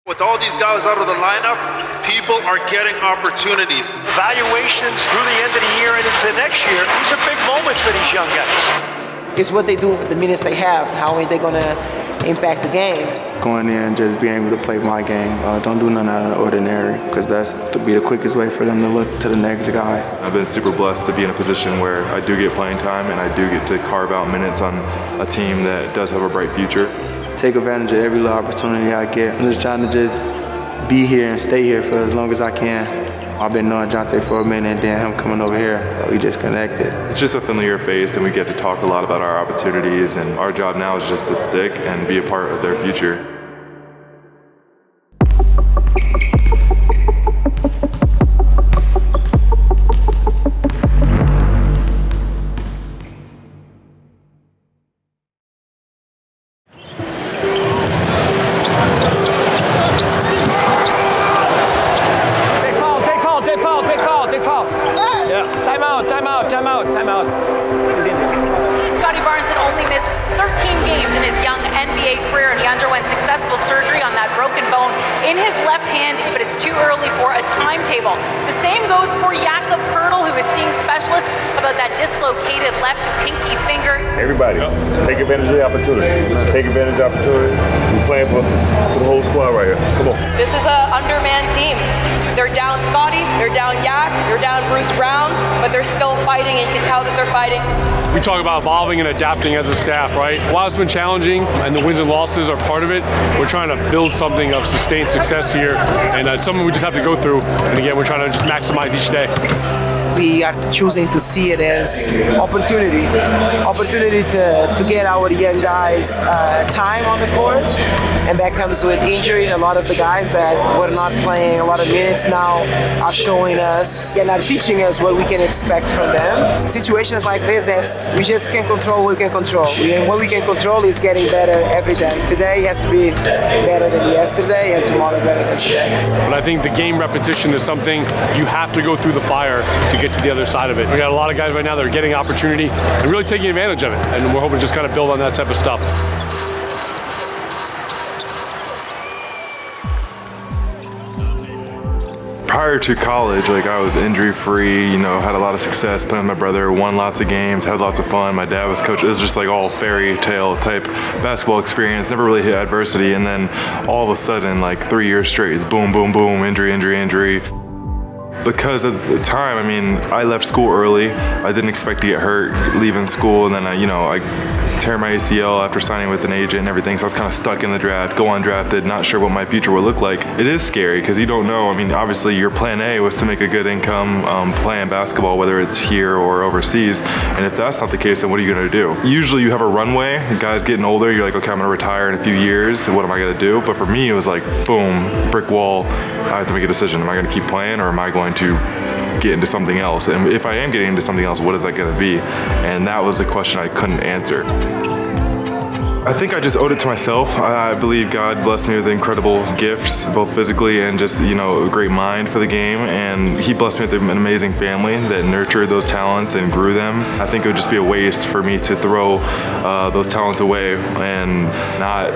With all these guys out of the lineup, people are getting opportunities. Evaluations through the end of the year and into next year, these are big moments for these young guys. It's what they do with the minutes they have. How are they going to impact the game? Going in, just being able to play my game. Don't do nothing out of the ordinary, because that's to be the quickest way for them to look to the next guy. I've been super blessed to be in a position where I do get playing time and I do get to carve out minutes on a team that does have a bright future. Take advantage of every little opportunity I get. I'm just trying to just be here and stay here for as long as I can. I've been knowing Jontay for a minute, and then him coming over here, we just connected. It's just a familiar face, and we get to talk a lot about our opportunities, and our job now is just to stick and be a part of their future. Timeout. Scotty Barnes had only missed 13 games in his young NBA career, and he underwent successful surgery on that broken bone in his left hand, but it's too early for a timetable. The same goes for Jakob Poeltl, who is seeing specialists about that dislocated left pinky finger. Everybody, take advantage of the opportunity. Take advantage of the opportunity. We're playing for the whole squad right here. Come on. This is an undermanned team. They're down Scotty, they're down Yak, they're down Bruce Brown, but they're still fighting, and you can tell that they're fighting. We talk about evolving and adapting as a staff, right? While it's been challenging and the wins and losses are part of it, we're trying to build something of sustained success here, and it's something we just have to go through. And again, we're trying to just maximize each day. We are choosing to see it as opportunity to get our young guys time on the court, and that comes with injury. A lot of the guys that were not playing a lot of minutes now are showing us and are teaching us what we can expect from them. Situations like this, we just can't control what we can control. And what we can control is getting better every day. Today has to be better than yesterday, and tomorrow better than today. But I think the game repetition is something you have to go through the fire to get to the other side of it. We got a lot of guys right now that are getting opportunity and really taking advantage of it, and we're hoping to just kind of build on that type of stuff. Prior to college, I was injury-free, had a lot of success playing with my brother, won lots of games, had lots of fun. My dad was coach. It was just all fairy tale type basketball experience, never really hit adversity. And then all of a sudden, 3 years straight, it's boom, boom, boom, injury. Because at the time, I left school early. I didn't expect to get hurt leaving school, and then I tear my ACL after signing with an agent and everything, so I was kind of stuck in the draft, go undrafted, not sure what my future would look like. It is scary because you don't know. Obviously your plan A was to make a good income playing basketball, whether it's here or overseas, and if that's not the case, then what are you going to do? Usually you have a runway. Guys getting older, you're like, okay, I'm going to retire in a few years, what am I going to do? But for me, it was boom, brick wall. I have to make a decision. Am I going to keep playing, or am I going to get into something else? And if I am getting into something else, what is that going to be? And that was the question I couldn't answer. I think I just owed it to myself. I believe God blessed me with incredible gifts, both physically and just, a great mind for the game. And He blessed me with an amazing family that nurtured those talents and grew them. I think it would just be a waste for me to throw those talents away and not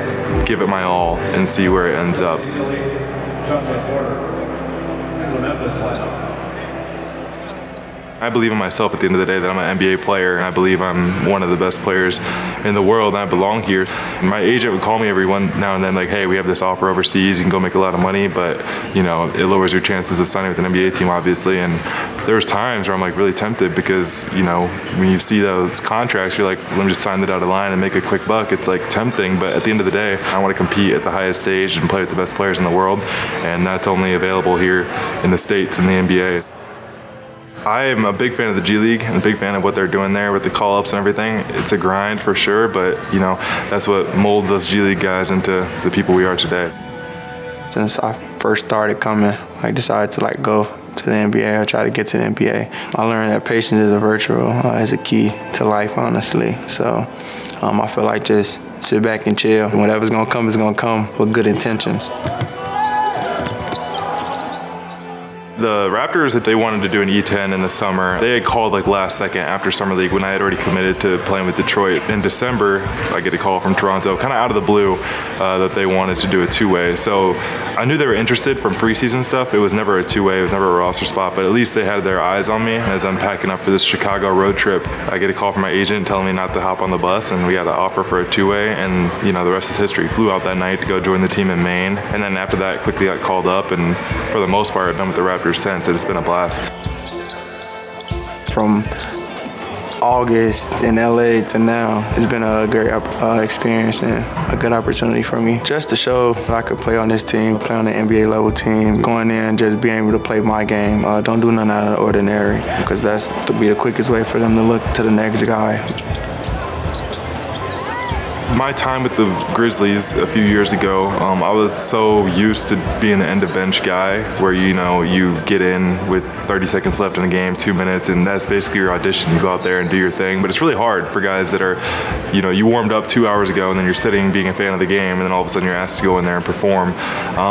give it my all and see where it ends up. I believe in myself at the end of the day that I'm an NBA player, and I believe I'm one of the best players in the world, and I belong here. And my agent would call me every now and then hey, we have this offer overseas, you can go make a lot of money, but it lowers your chances of signing with an NBA team, obviously. And there's times where I'm really tempted because, when you see those contracts, you're like, let me just sign the dotted line and make a quick buck. It's tempting, but at the end of the day, I want to compete at the highest stage and play with the best players in the world, and that's only available here in the States in the NBA. I am a big fan of the G League and a big fan of what they're doing there with the call-ups and everything. It's a grind for sure, but that's what molds us G League guys into the people we are today. Since I first started coming, I decided to go to the NBA or try to get to the NBA. I learned that patience is a virtue, is a key to life, honestly. So I feel like just sit back and chill. Whatever's gonna come is gonna come with good intentions. The Raptors, they wanted to do an E10 in the summer. They had called like last second after Summer League when I had already committed to playing with Detroit. In December, I get a call from Toronto, kind of out of the blue, that they wanted to do a two-way. So I knew they were interested from preseason stuff. It was never a two-way, it was never a roster spot, but at least they had their eyes on me. As I'm packing up for this Chicago road trip, I get a call from my agent telling me not to hop on the bus, and we got an offer for a two-way, and the rest is history. Flew out that night to go join the team in Maine, and then after that, quickly got called up, and for the most part, I've been with the Raptors since, and it's been a blast. From August in LA to now, it's been a great experience and a good opportunity for me. Just to show that I could play on this team, play on the NBA level team, going in just being able to play my game. Don't do nothing out of the ordinary, because that's to be the quickest way for them to look to the next guy. My time with the Grizzlies a few years ago, I was so used to being the end of bench guy where, you get in with 30 seconds left in the game, 2 minutes, and that's basically your audition. You go out there and do your thing. But it's really hard for guys that are, you warmed up 2 hours ago and then you're sitting being a fan of the game, and then all of a sudden you're asked to go in there and perform.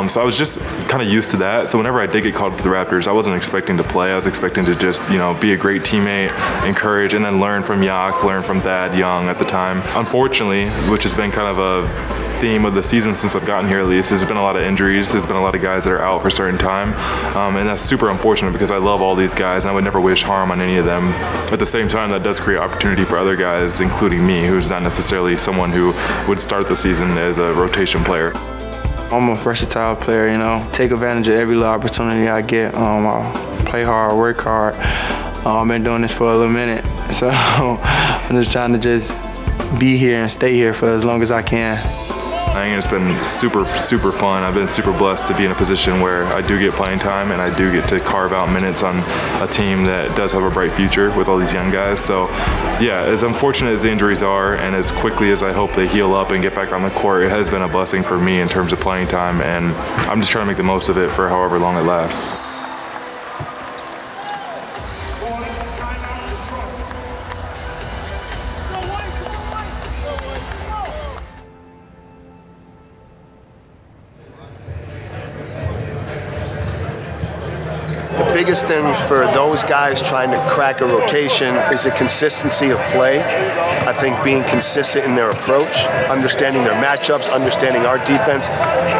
So I was just kind of used to that. So whenever I did get called up to the Raptors, I wasn't expecting to play. I was expecting to just, be a great teammate, encourage, and then learn from Yak, learn from Thad Young at the time. Unfortunately, which has been kind of a theme of the season since I've gotten here at least, there's been a lot of injuries. There's been a lot of guys that are out for a certain time, and that's super unfortunate because I love all these guys and I would never wish harm on any of them. At the same time, that does create opportunity for other guys, including me, who's not necessarily someone who would start the season as a rotation player. I'm a versatile player, take advantage of every little opportunity I get. I play hard, work hard. I've been doing this for a little minute, so I'm just trying to just be here and stay here for as long as I can. I think it's been super, super fun. I've been super blessed to be in a position where I do get playing time and I do get to carve out minutes on a team that does have a bright future with all these young guys. So yeah, as unfortunate as the injuries are and as quickly as I hope they heal up and get back on the court, it has been a blessing for me in terms of playing time, and I'm just trying to make the most of it for however long it lasts. The biggest thing for those guys trying to crack a rotation is the consistency of play. I think being consistent in their approach, understanding their matchups, understanding our defense,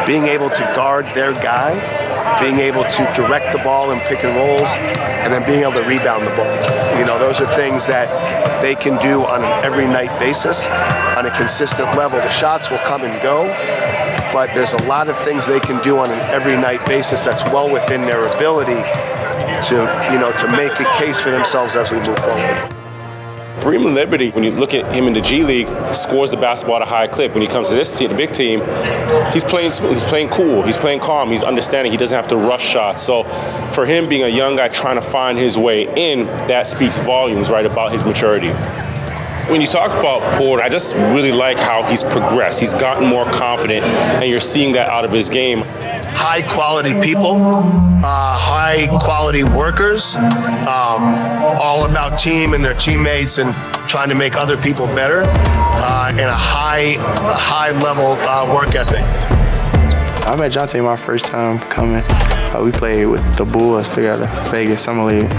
being able to guard their guy, being able to direct the ball in pick and rolls, and then being able to rebound the ball. Those are things that they can do on an every night basis, on a consistent level. The shots will come and go, but there's a lot of things they can do on an every night basis that's well within their ability to make a case for themselves as we move forward. Freeman-Liberty, when you look at him in the G League, scores the basketball at a high clip. When he comes to this team, the big team, he's playing smooth, he's playing cool, he's playing calm, he's understanding he doesn't have to rush shots. So for him being a young guy trying to find his way in, that speaks volumes, right, about his maturity. When you talk about Porter, I just really like how he's progressed. He's gotten more confident, and you're seeing that out of his game. High quality people, high quality workers, all about team and their teammates and trying to make other people better, and a high level work ethic. I met Jontay my first time coming. We played with the Bulls together, Vegas Summer League.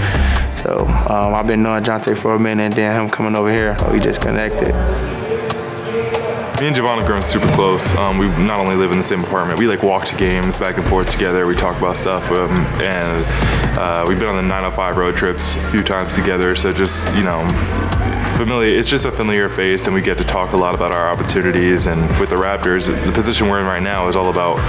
So I've been knowing Jontay for a minute, and then him coming over here, we just connected. Me and Javon have grown super close. We not only live in the same apartment, we walk to games back and forth together. We talk about stuff, and we've been on the 905 road trips a few times together. So just, familiar. It's just a familiar face, and we get to talk a lot about our opportunities. And with the Raptors, the position we're in right now is all about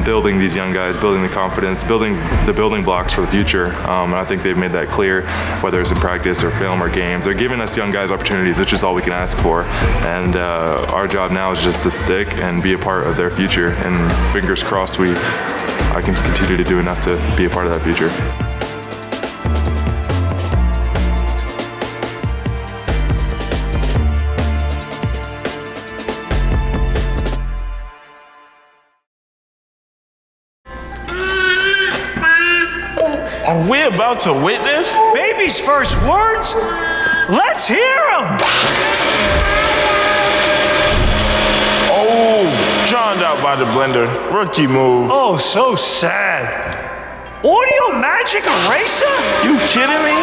building these young guys, building the confidence, building the building blocks for the future. And I think they've made that clear, whether it's in practice or film or games. They're giving us young guys opportunities, which is all we can ask for. And our job now is just to stick and be a part of their future. And fingers crossed, I can continue to do enough to be a part of that future. Are we about to witness Baby's first words? Let's hear them! Oh, drowned out by the blender. Rookie move. Oh, so sad. Audio Magic Eraser? You kidding me?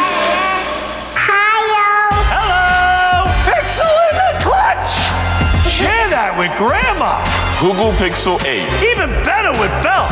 Hello! Pixel in the clutch! Share that with Grandma! Google Pixel 8. Even better with Bell.